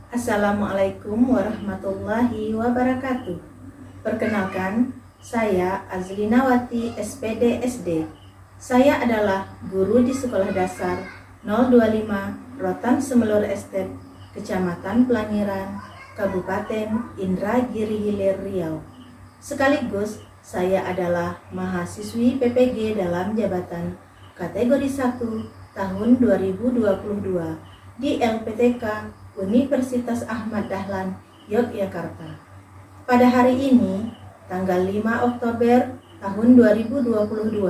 Assalamualaikum warahmatullahi wabarakatuh. Perkenalkan, saya Azlinawati SPD SD. Saya adalah guru di Sekolah Dasar 025 Rotan Semelur Estate, Kecamatan Pelangiran, Kabupaten Indragiri Hilir Riau. Sekaligus saya adalah mahasiswi PPG dalam jabatan kategori 1 tahun 2022 di LPTK Universitas Ahmad Dahlan, Yogyakarta. Pada hari ini, tanggal 5 Oktober tahun 2022,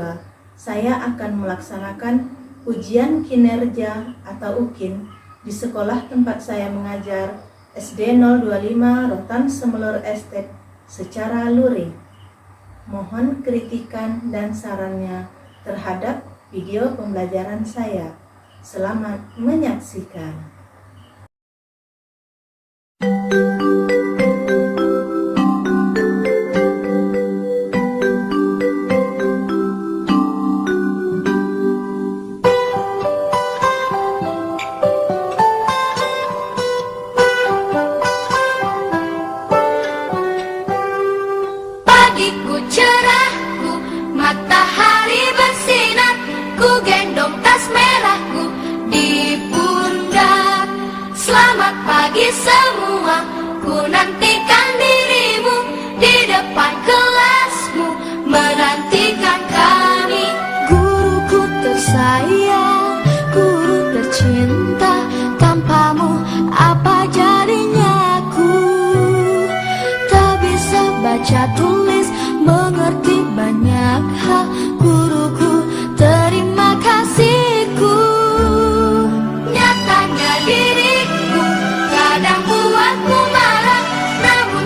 saya akan melaksanakan ujian kinerja atau UKIN di sekolah tempat saya mengajar SD 025 Rotan Semelur Estate secara luring. Mohon kritikan dan sarannya terhadap video pembelajaran saya. Selamat menyaksikan. Pagiku cerahku, matahari bersinar, ku gendong tas merahku di pundak. Selamat pagi semua, ku nantikan dirimu di depan kelasmu, menantikan kami. Guruku tersayang, guru tercinta, tanpamu apa jadinya aku? Tak bisa baca tulis, mengerti banyak hal. Guruku, terima kasihku. Nyatanya diriku kadang buatku marah, namun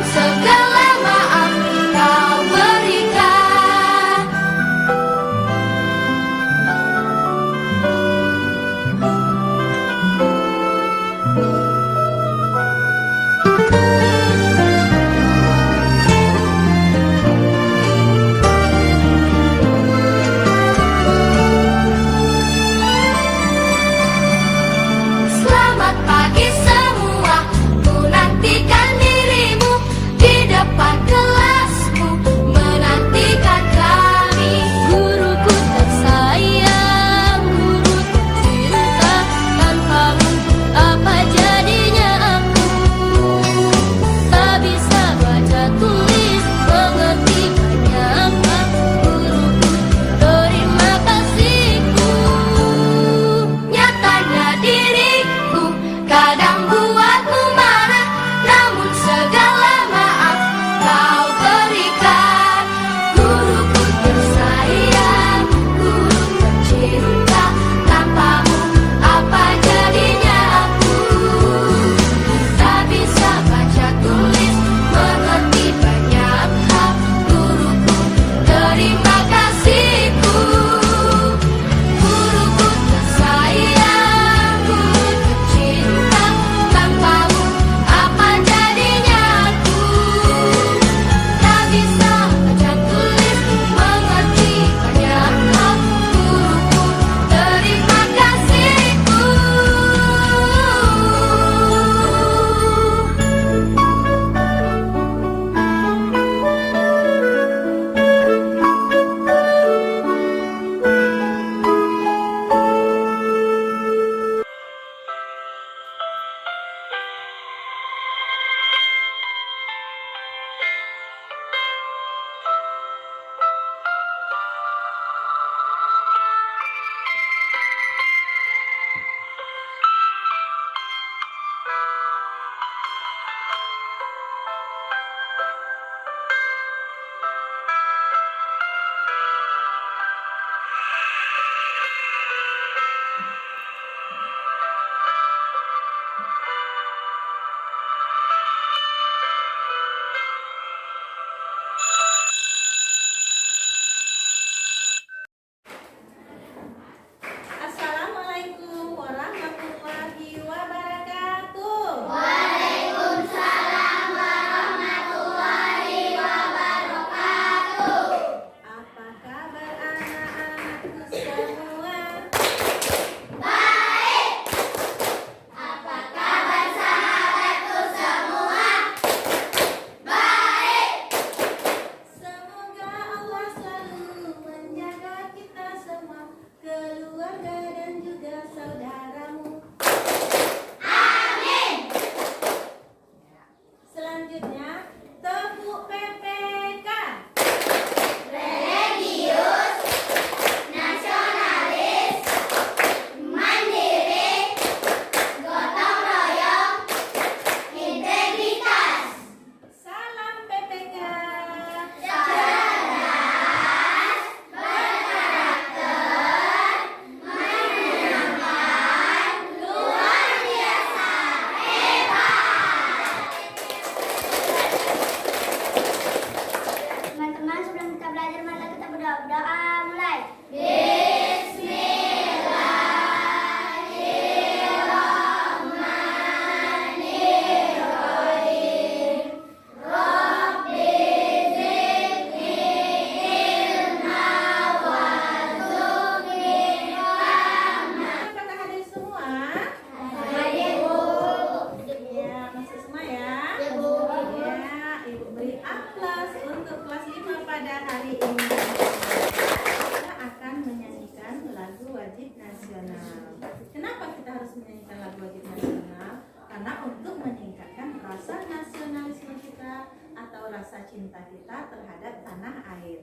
harus menyanyikan lagu wajib nasional? Karena untuk meningkatkan rasa nasionalisme kita atau rasa cinta kita terhadap tanah air.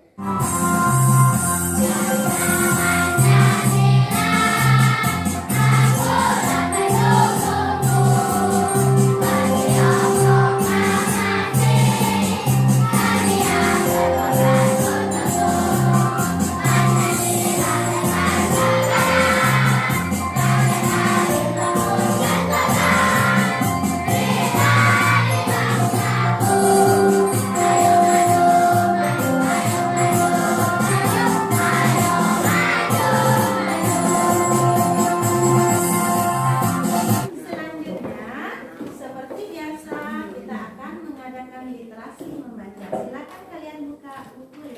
Literasi membaca. Silakan kalian buka buku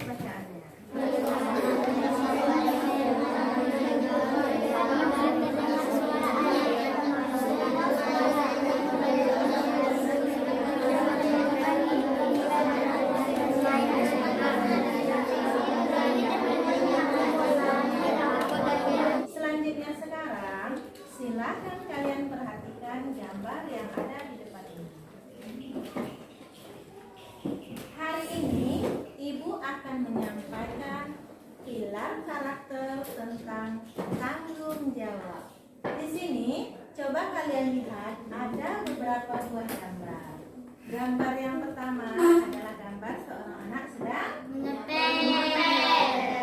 bacaannya. Selanjutnya sekarang, silakan kalian perhatikan gambar yang ada di depan ini. Hari ini Ibu akan menyampaikan pilar karakter tentang tanggung jawab. Di sini coba kalian lihat ada beberapa buah gambar. Gambar yang pertama adalah gambar seorang anak sedang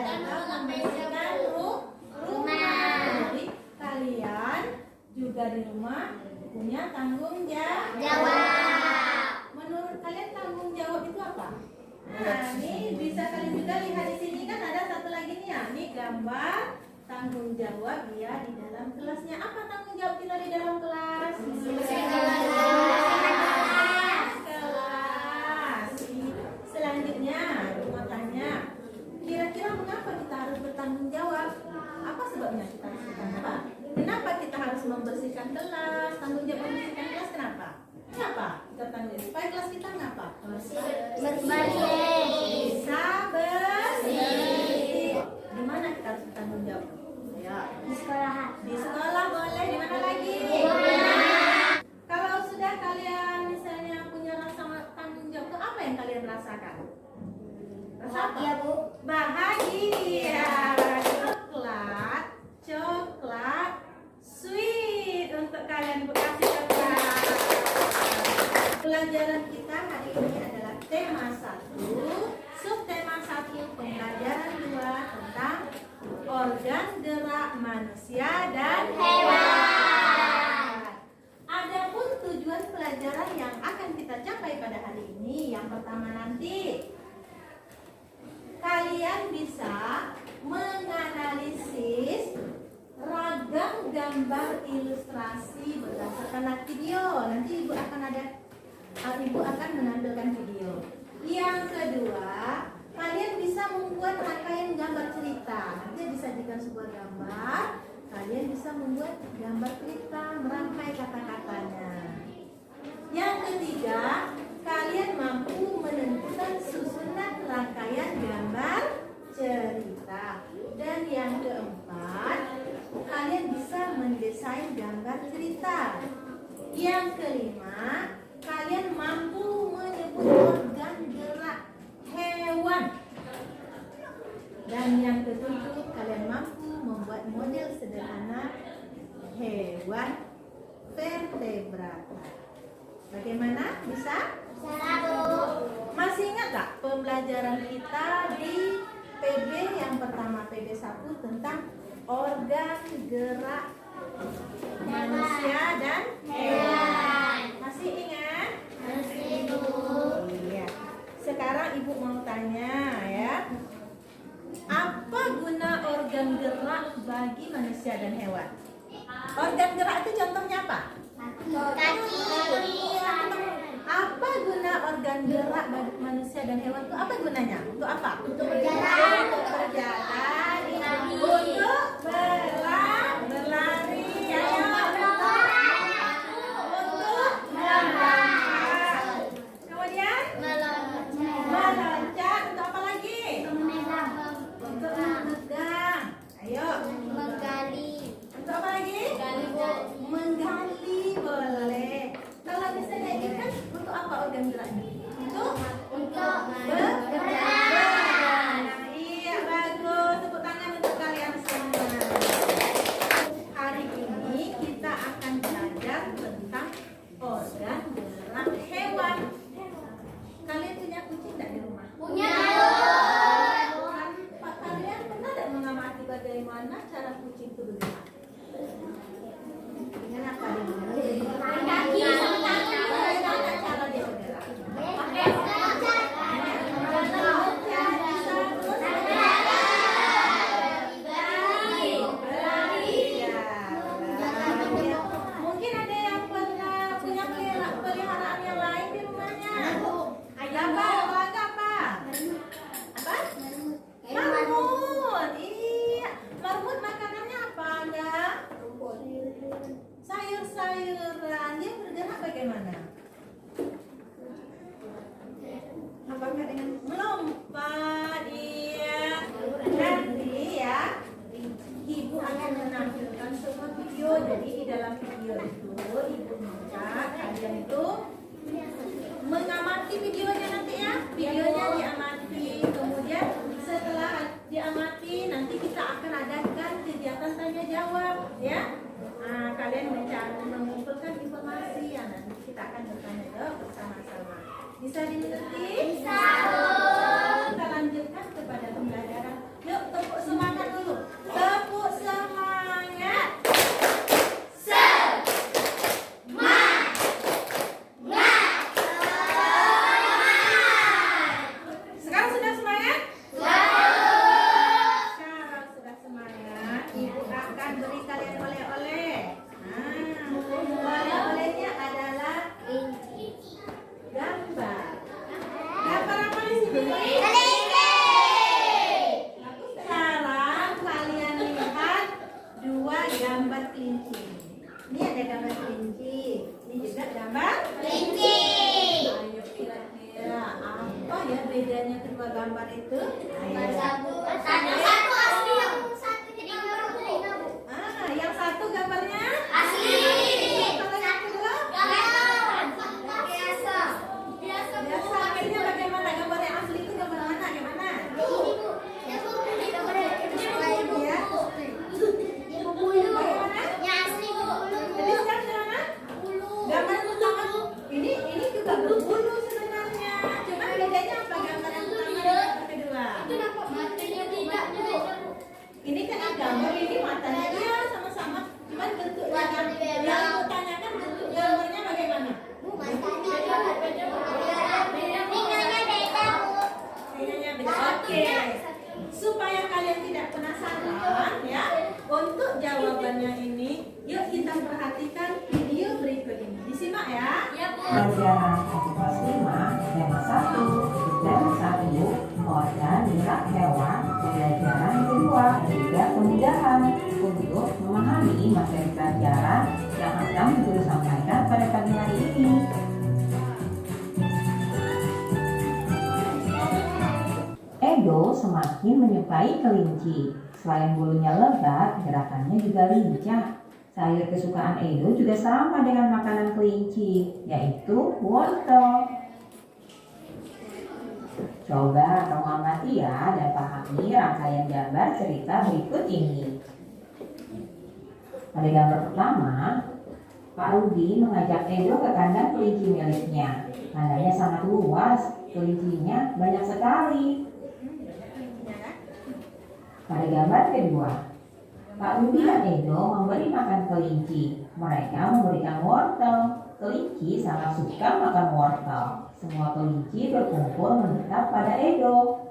atau membersihkan rumah. Jadi kalian juga di rumah punya tanggung jawab. Menurut kalian tanggung jawab itu apa? Nah, ini bisa kalian juga lihat di sini kan ada satu lagi nih ya. Ini gambar tanggung jawab dia di dalam kelasnya. Apa tanggung jawab kita di dalam kelas? Kelas. Selanjutnya, mau tanya, kira-kira mengapa kita harus bertanggung jawab? Apa sebabnya kita harus bertanggung jawab? Kenapa kita harus membersihkan kelas? Tanggung jawab membersihkan kelas kenapa? Kenapa kita tanggung jawab? Supaya kelas kita ngapa? Bisa bersih. Di mana kita harus bertanggung jawab? Ya. Di sekolah. Di sekolah boleh. Di mana lagi? Kalau sudah kalian misalnya punya rasa tanggung jawab, itu apa yang kalian rasakan? Rasa apa? Bahagia, Bu. Bahagia. Coklat, sweet untuk kalian Bekasi coklat. Pelajaran kita hari ini adalah tema 1, subtema 1, pembelajaran 2 tentang organ gerak manusia dan hewan. Adapun tujuan pelajaran yang akan kita capai pada hari ini, yang pertama nanti kalian bisa menganalisis ragam gambar ilustrasi berdasarkan video. Nanti ibu akan menampilkan video. Yang kedua, kalian bisa membuat rangkaian gambar cerita. Nanti disajikan sebuah gambar, kalian bisa membuat gambar cerita, merangkai kata-katanya. Yang ketiga, kalian mampu menentukan susunan rangkaian gambar cerita. Dan yang keempat, kalian bisa mendesain gambar cerita. Yang kelima, kalian mampu menyebut organ gerak hewan. Dan yang ketujuh, kalian mampu membuat model sederhana hewan vertebrata. Bagaimana? Bisa? Masih ingat gak pembelajaran kita di PB yang pertama, PB 1 tentang organ gerak manusia dan hewan? Masih ingat? Masih, Bu. Iya. Sekarang Ibu mau tanya ya. Apa guna organ gerak bagi manusia dan hewan? Organ gerak itu contohnya apa? Kaki. Apa guna organ gerak bagi manusia dan hewan itu? Apa gunanya? Untuk apa? Untuk berjalan. Untuk berjalan. Berlari. Untuk berlari. Ayo. Untuk melompat. Kemudian meloncat. Untuk apa lagi? Untuk memegang. Ayo. Menggali. Untuk apa lagi? Gali bagaimana cara kucing itu bergerak? Dengan apa dia bergerak? Kaki sama tangan. Bagaimana cara dia bergerak? Pakai Mungkin ada yang pernah punya peliharaan yang lain di rumahnya. Olahraga apa? Apa? Marmut. Iya. Marmut makanannya apa Anda? Sayur-sayuran. Dia bergerak bagaimana? Apakah dengan melompat? Iya. Nanti ya, Ibu akan menampilkan semua video. Jadi di dalam video itu Ibu minta kalian itu mengamati videonya nanti ya. Videonya diamati. Kemudian setelah diamati nanti kita akan adakan kegiatan tanya jawab ya. Nah, kalian mengumpulkan informasi ya, nanti kita akan bertanya jawab bersama-sama. Bisa dimengerti? Bisa. Kita lanjutkan kepada pembelajaran. Yuk, tepuk semangat dulu. Tepuk semangat. Sekarang sudah semangat? Sekarang sudah semangat. Ibu akan beri kalian oleh-oleh. Nah, oleh-olehnya adalah gambar. Gambar apa di sini? Sekarang kalian lihat dua gambar kelinci. Ini ada gambar kelinci. Ini juga gambar. Ayo kira-kira apa ya bedanya kedua gambar itu? Ayo. Yang satu gambarnya Asli. kalau yang kedua biasa. Akhirnya bagaimana gambar yang asli itu gambar mana? Gimana? Jadi sekarang gimana? Gambar pertama ini juga berbulu sebenarnya. Cuma bedanya apa gambar yang pertama dan gambar kedua? Ini kan gambar ini matanya dia sama-sama, cuman bentuknya kan. Yang aku tanyakan bentuk gambarnya bagaimana? Bedanya beda. Oke. Supaya kalian tidak penasaran ya, untuk jawabannya ini, yuk kita perhatikan video berikut ini. Disimak ya. Pelajaran 1 kelas 5, tema 1, dan 1, organ gerak hewan, pelajaran kedua, juga kemudahan untuk memahami materi pelajaran yang akan Guru sampaikan pada pagi hari ini. Edo semakin menyukai kelinci. Selain bulunya lebat, gerakannya juga lincah. Sayur kesukaan Edo juga sama dengan makanan kelinci, yaitu wortel. Coba kamu amati ya dan pahami rangkaian gambar cerita berikut ini. Pada gambar pertama, Pak Rudi mengajak Edo ke kandang kelinci miliknya. Kandangnya sangat luas, kelincinya banyak sekali. Pada gambar kedua, Pak Rudi dan Edo memberi makan kelinci. Mereka memberikan wortel. Kelinci sangat suka makan wortel. Semua kelinci berkumpul mendekat pada Edo.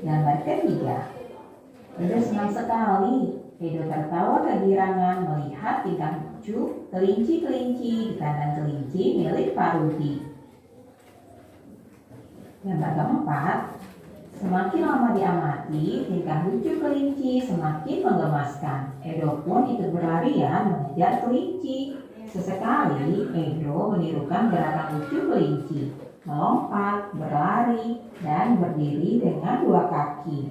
Gambar ketiga, Edo senang sekali. Edo tertawa kegirangan melihat tingkah lucu kelinci-kelinci di kandang kelinci milik Pak Rudi. Gambar keempat, semakin lama diamati, tingkah lucu kelinci semakin menggemaskan. Edo pun ikut berlarian mengejar kelinci. Sesekali Edo menirukan gerakan lucu kelinci, melompat, berlari, dan berdiri dengan dua kaki.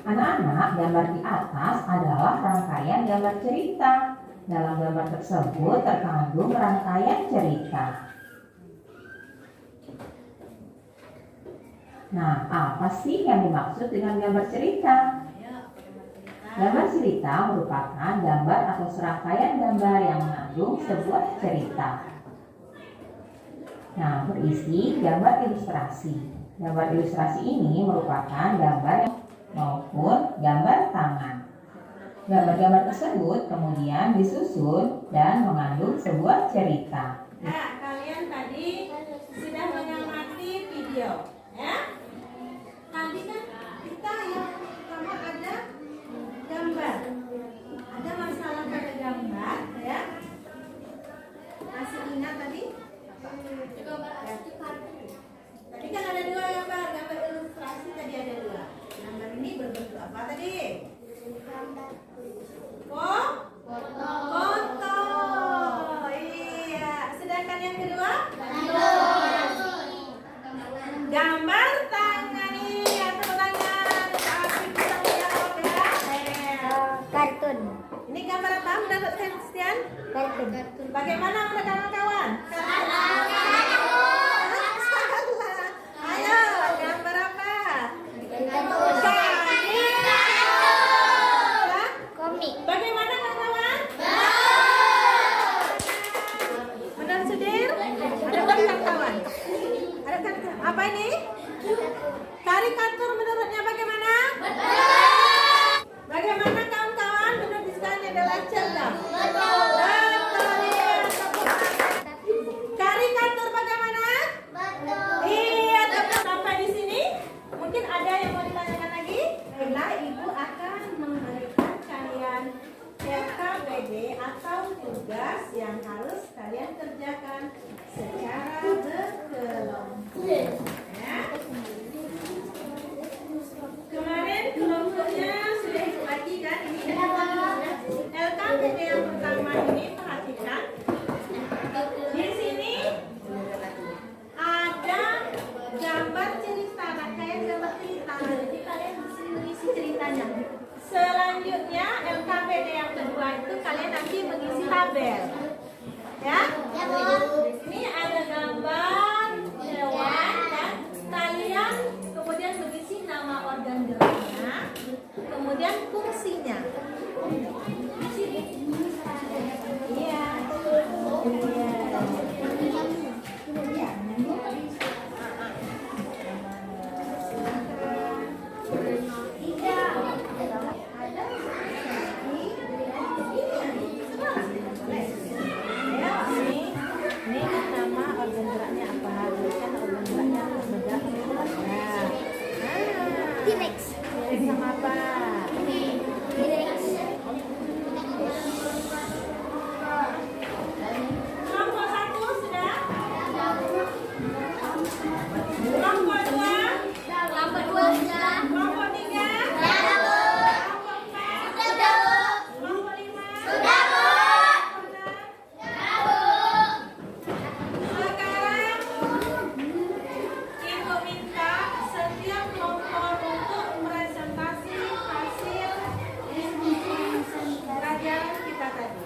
Anak-anak, gambar di atas adalah rangkaian gambar cerita. Dalam gambar tersebut terkandung rangkaian cerita. Nah, apa sih yang dimaksud dengan gambar cerita? Gambar cerita merupakan gambar atau serangkaian gambar yang mengandung sebuah cerita. Nah, berisi gambar ilustrasi. Gambar ilustrasi ini merupakan gambar maupun gambar tangan. Gambar-gambar tersebut kemudian disusun dan mengandung sebuah cerita. Nah, kalian tadi sudah mengamati video, ya? Tadi kan kita yang pertama ada gambar. Ada masalah pada gambar, ya? Masih ingat tadi? Tadi kan ada dua gambar, gambar ilustrasi tadi ada dua. Gambar ini berbentuk apa tadi? Foto. Iya. Sedangkan yang kedua? Gambar tangan. Iya, tepuk tangan. Tapi bisa menjawab ya. Kartun. Ini gambar apa? Menurut Christian? Kartun. Bagaimana menurut kawan-kawan? Ayo, gambar apa? Komik. Bagaimana kawan-kawan? Menurut Sudir? Ada kawan-kawan? Ada kawan-kawan? Apa ini? Karikatur menurutnya bagaimana? Bagaimana kawan-kawan? Menurut Rizkanya adalah cerdas. Betul. Iya. Karikatur bagaimana? Iya, tepat. Sampai di sini. Mungkin ada yang mau ditanyakan lagi? Baiklah, Ibu akan memberikan kalian LKPD atau tugas yang harus kalian kerjakan secara berkelompok. Ya. Kemarin kelompoknya sudah Ibu bagi kan? Ini LKPD yang pertama ini perhatikan. Di sini ada gambar cerita, rangkaian gambar cerita. Jadi kalian mesti mengisi ceritanya. Selanjutnya LKPD yang kedua itu kalian nanti mengisi tabel. Ya? Di sini ada gambar hewan dan kalian kemudian mengisi nama organ geraknya, kemudian fungsinya. Iya. Ini nama organ geraknya apa? Kan organ geraknya bergerak. T-Rex. Sama apa? T-Rex. Kelompok 1 sudah? Kelompok 2? Kelompok 2 sudah. Kelompok 3? Sudah, Bu. Kelompok 4? Sudah, Bu. Kelompok 5? Sudah, Bu. Sekarang Ibu minta setiap kelompok untuk presentasi hasil diskusi pelajaran kita tadi.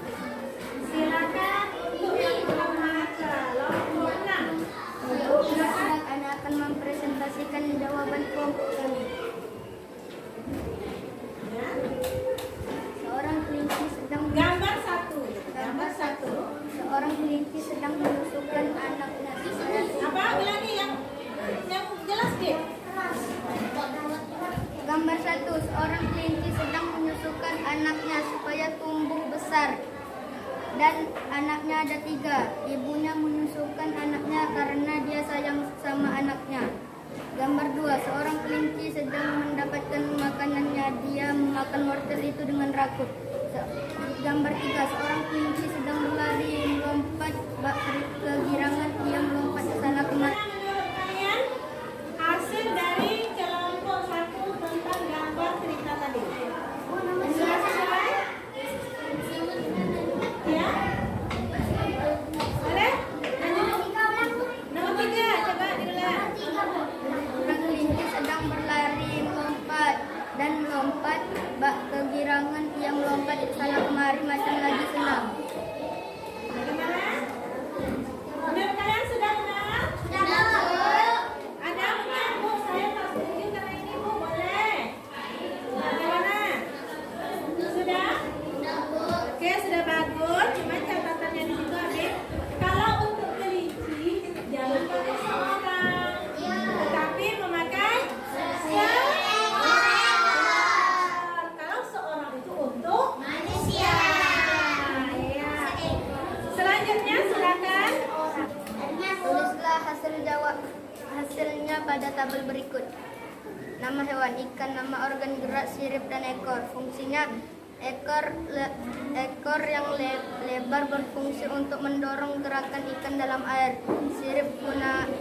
Silakan untuk yang membaca kelompok 6. Silakan. Anak akan mempresentasikan jawaban kelompok kami. Ya. Seorang kelinci sedang Gambar 1. Gambar 1. Seorang kelinci sedang menyusukan anaknya. Apa lagi yang jelas deh? Gambar 1. Seorang kelinci sedang menyusukan anaknya supaya tumbuh besar. Dan anaknya ada 3. Ibunya menyusukan anaknya karena dia sayang sama anaknya. Gambar 2. Seorang kelinci sedang mendapatkan makanannya. Dia memakan wortel itu dengan rakus. Gambar 3. Seorang kelinci sedang berlari melompat kegirangan. Ia melompat ke sana kemari. Menurut kalian hasil dari kelompok 1 tentang gambar cerita tadi? Sudah sesuai? Ya? Boleh? Nomor 3, coba diulang. Seorang kelinci sedang berlari melompat dan melompat bak kegirangan. Ia melompat ke sana kemari macam lagi senang. Bagaimana? Menurut kalian sudah benar? Ada mungkin Bu, saya tak setuju karena ini Bu, boleh? Bagaimana? Sudah? Oke, sudah bagus. Cuma catatannya di situ Adik. Kalau untuk kelinci jangan pakai seorang, tetapi pada tabel berikut. Nama hewan ikan, nama organ gerak, sirip dan ekor. Fungsinya ekor yang lebar berfungsi untuk mendorong gerakan ikan dalam air. Sirip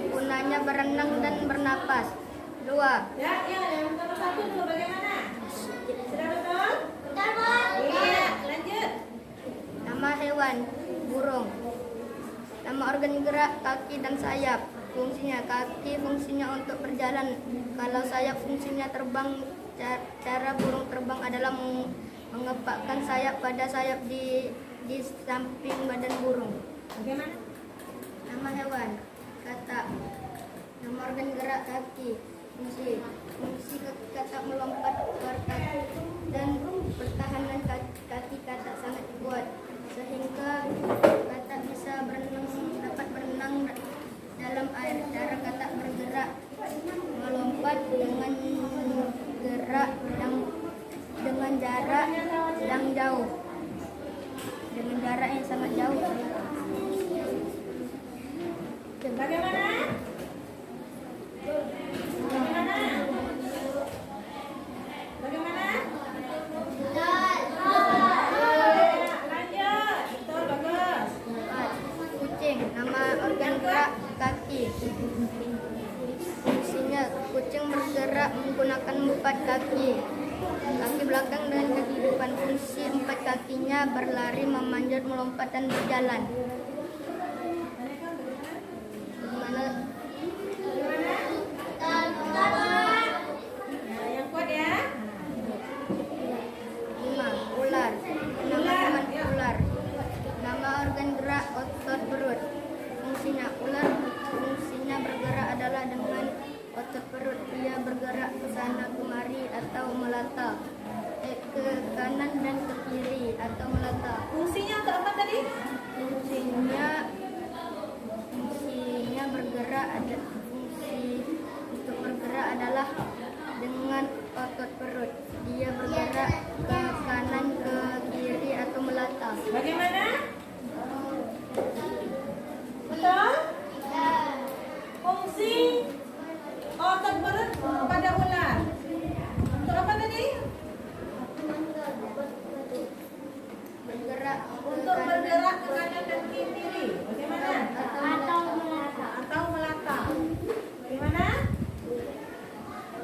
gunanya berenang dan bernapas. 2. Ya, yang nomor 1 dulu bagaimana? Sudah betul? Iya, lanjut. Nama hewan burung. Nama organ gerak, kaki dan sayap. Fungsinya kaki fungsinya untuk berjalan. Kalau sayap fungsinya terbang. Cara burung terbang adalah mengepakkan sayap pada sayap di samping badan burung. Bagaimana? Nama hewan katak. Nama organ gerak, kaki. Fungsi kaki katak melompat keluar kaki dan pertahanan kaki katak sangat kuat sehingga katak bisa dapat berenang dalam air. Cara katak bergerak melompat dengan jarak yang jauh, dengan jarak yang sangat jauh. Bagaimana? Bagaimana? Lanjut. Betul, bagus. 4. Kucing. Nama organ gerak, kaki. Fungsinya kucing bergerak menggunakan 4 kaki. Kaki belakang dan kaki depan. Fungsi 4 kakinya berlari, memanjat, melompat dan berjalan. Bagaimana? Nah, yang kuat ya. 5. Ular. Nama hewan ular. Nama organ gerak, otot perut. Fungsinya bergerak adalah dengan otot perut. Ia bergerak ke sana kemari atau melata, ke kanan dan ke kiri atau melata. Fungsinya untuk apa tadi? Fungsinya bergerak untuk bergerak adalah dengan otot perut. Dia bergerak ke kanan, ke kiri atau melata. Bagaimana? Betul? Fungsi otot perut pada ular. Untuk apa tadi? Bergerak Untuk bergerak ke kanan dan ke kiri. Bagaimana? Atau melata. Bagaimana?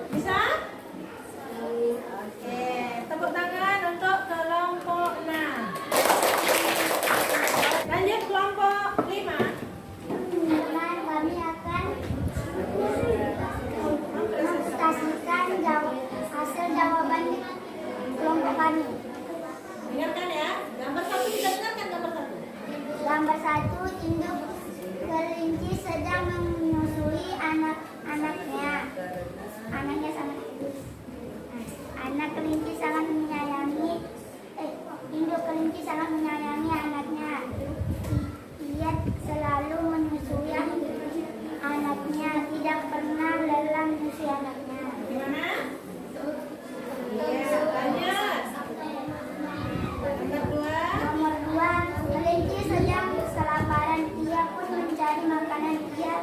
Bisa? Oke, tepuk tangan untuk kelompok 6. Lanjut kelompok 5. Kami akan mempresentasikan hasil jawaban kelompok kami. Dengarkan ya. Gambar 1 kita dengarkan gambar 1. Gambar 1, induk kelinci sedang menyusui anaknya. Anaknya sangat anak kelinci sangat menyayangi. Induk kelinci sangat menyayangi anaknya. Ia selalu menyusui anaknya, tidak pernah lelah menyusui anaknya. Gimana? Iya, lanjut. Nomor 2. Nomor 2, kelinci sedang kelaparan. Ia pun mencari makanan. Ia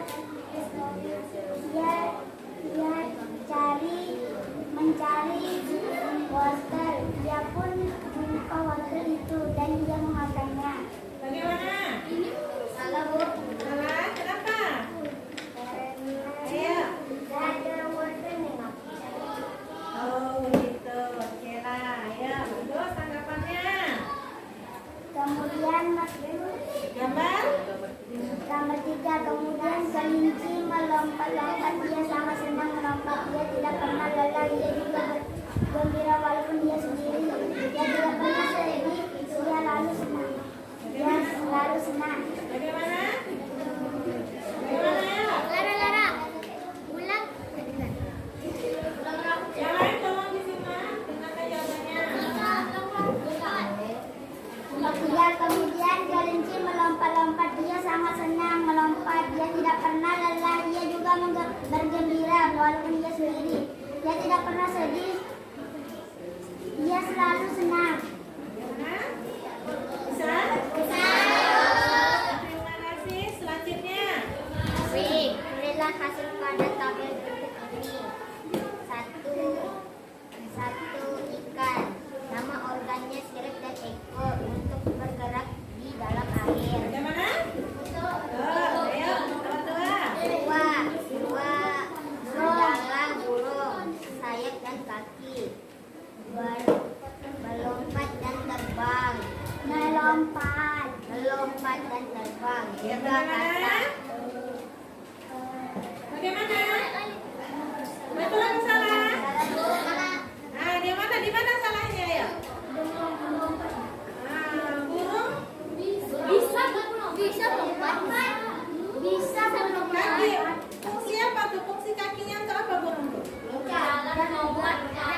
mencari wortel. Dia pun membuka wortel itu dan dia memakannya. Bagaimana? Salah, Bu. Salah? Kenapa? Ayo. Ada wortel memang. Oh, gitu. Oke lah. Ayo, bagus tanggapannya. Kemudian Gambar? Gambar 3, kemudian kelinci melompat-lompat. Dia sangat senang melompat. Dia tidak pernah lelah. Dia juga gembira walaupun dia sendiri. Dia tidak pernah sedih. Dia lalu senang. Bagaimana? Bagaimana ya? Lara, ulang. Yang lain tolong disimak. Dengarkan jawabannya. Kemudian kelinci melompat-lompat. Dia sangat senang melompat. Dia tidak pernah lelah. Dia juga bergembira walaupun dia sendiri. Dia tidak pernah sedih. Dia selalu senang. Bagaimana? Bisa? Terima kasih. Selanjutnya. Berilah hasil pada tabel berikut. Burung salah. Nah, di mana salahnya ya? Nah, burung bisa lompat. kaki. Fungsi apa tuh? Fungsi kakinya untuk apa burung tuh? Jalan lompat. Ayo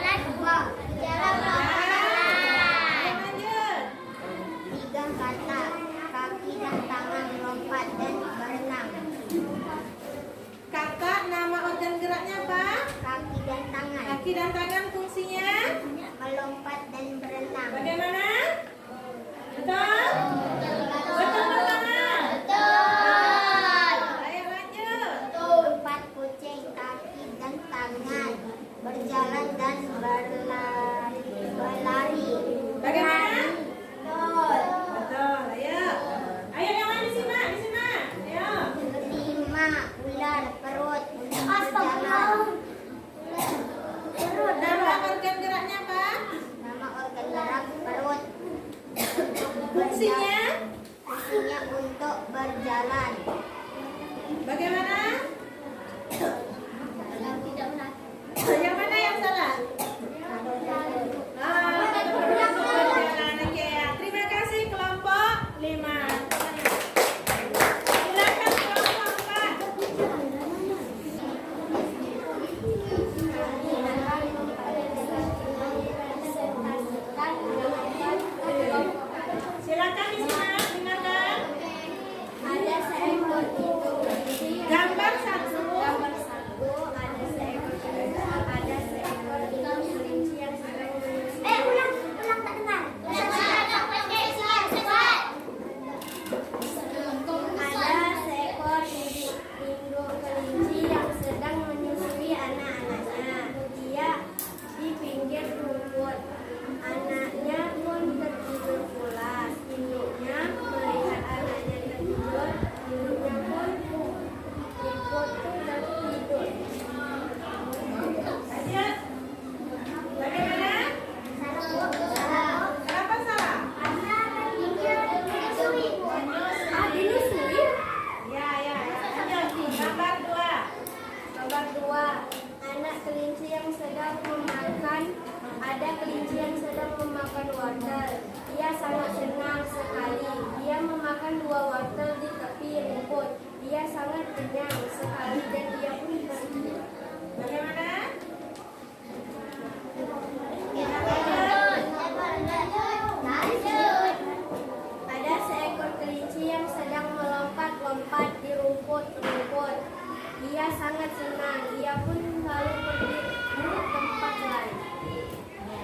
lanjut. 3 kata, kaki dan tangan melompat dan berenang. Kakak, nama organ geraknya apa? Kaki dan tangan Kaki dan tangan fungsinya melompat dan berenang. bagaimana? Betul? Betul betul. Ayo lanjut. 4 kucing, kaki dan tangan berjalan dan berlari. Bagaimana? Betul. Betul. Ayo. Ayo yang lain disimak. Ayo. 5 ular perut berjalan. Nama organ geraknya apa? Nama organ gerak perut. Fungsinya Fungsinya untuk berjalan. bagaimana? Tidak benar. Yang mana yang salah? Berjalan. Oke ya. Terima kasih kelompok 5. Silakan kelompok 4. Silakan disimak, dengarkan. Ada seekor kelinci. Gambar 1. Gambar 1 ada seekor kelinci. Ada seekor kelinci yang sedang menyusui. Ulang tak dengar. Ada seekor induk kelinci yang sedang menyusui anak-anaknya. Dia di pinggir rumput. Anaknya pun tertidur pulas. Induknya melihat anaknya tertidur. Induknya pun ikut tertidur. Lanjut. Bagaimana? Kenapa salah? Dinyusui. Ya. Lanjut. Gambar 2. Gambar 2. Anak kelinci yang sedang memakan. Ada kelinci yang sedang memakan wortel. Dia sangat senang sekali. Dia memakan 2 wortel di tepi rumput. Dia sangat kenyang sekali dan dia pun pergi. Bagaimana? Ada seekor kelinci yang sedang melompat-lompat di rumput-rumput. Dia sangat senang. Dia pun lalu pergi ke tempat lain.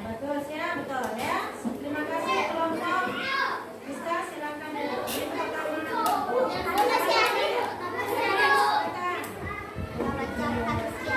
Betul ya, betul ya. Terima kasih kelompok. Bisa silakan dulu. Ini pertama. Silakan. Selamat jam 4 siang.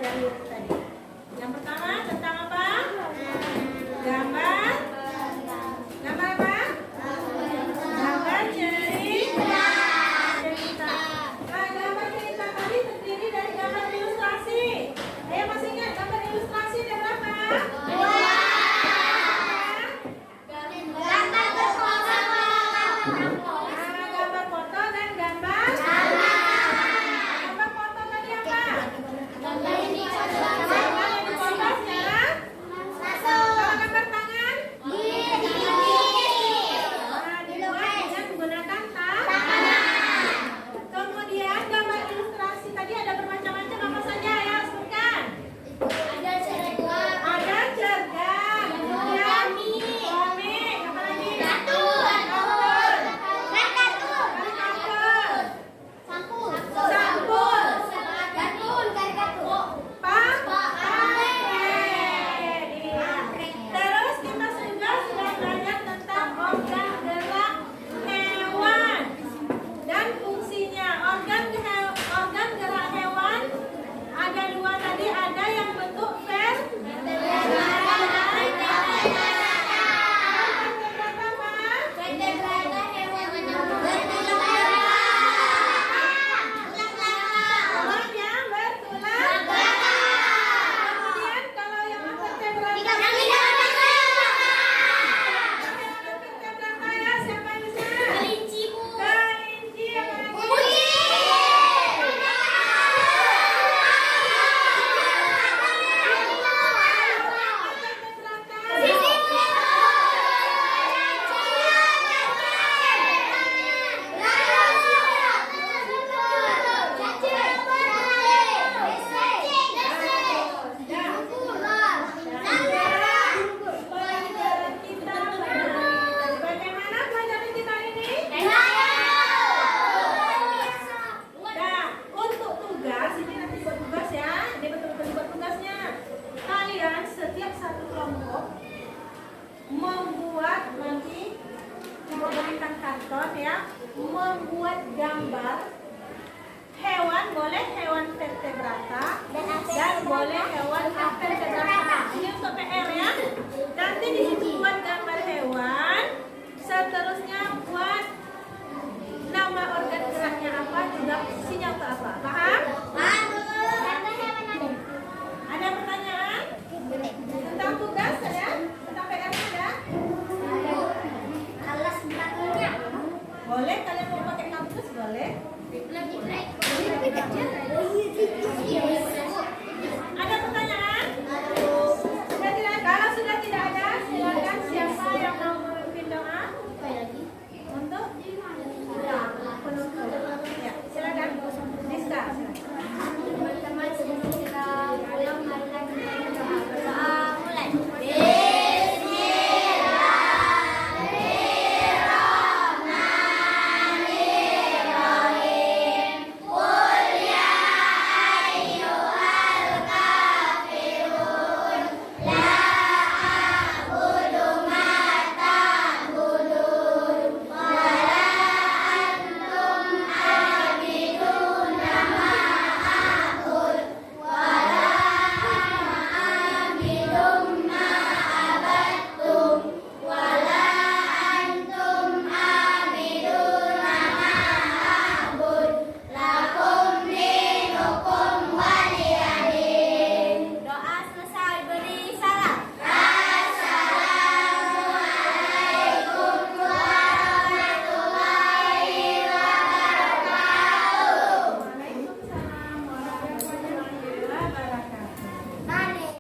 pelajari tadi. Yang pertama tentang apa? Gambar. Gambar apa? Gambar cerita. Nah, gambar cerita tadi terdiri dari gambar ilustrasi. Ayo masih ingat gambar ilustrasi ada berapa? Gambar foto dan gambar. Gambar foto tadi apa? Gambar yang dipotong secara. Kalau gambar tangan? Dibuat dengan menggunakan tangan. Kemudian gambar ilustrasi tadi ada bermacam-macam, apa saja ya? Sebutkan. Ada cerdas, kemudian komik, apa lagi? Kartun, sampul, terus kita sudah belajar tentang organ gerak hewan dan fungsinya. Organ gerak hewan ada dua tadi, ada yang bentuk yang bertulang. Kemudian kalau yang vertebrata ya, siapa yang bisa? Kelinci, apa lagi? Bagaimana pelajaran kita ini? Nah, untuk tugas ini nanti buat tugas ya. Ini betul-betul buat tugasnya. Kalian setiap satu kelompok membuat nanti berikan karton ya, membuat gambar hewan, boleh hewan vertebrata dan boleh hewan avertebrata. Ini untuk PR ya. Nanti di situ buat gambar hewan, seterusnya buat nama organ geraknya apa, juga sinyal ke apa. Paham? Ada pertanyaan? Tentang tugas ada? Tentang PR ada? Boleh, kalian mau pakai kampus boleh?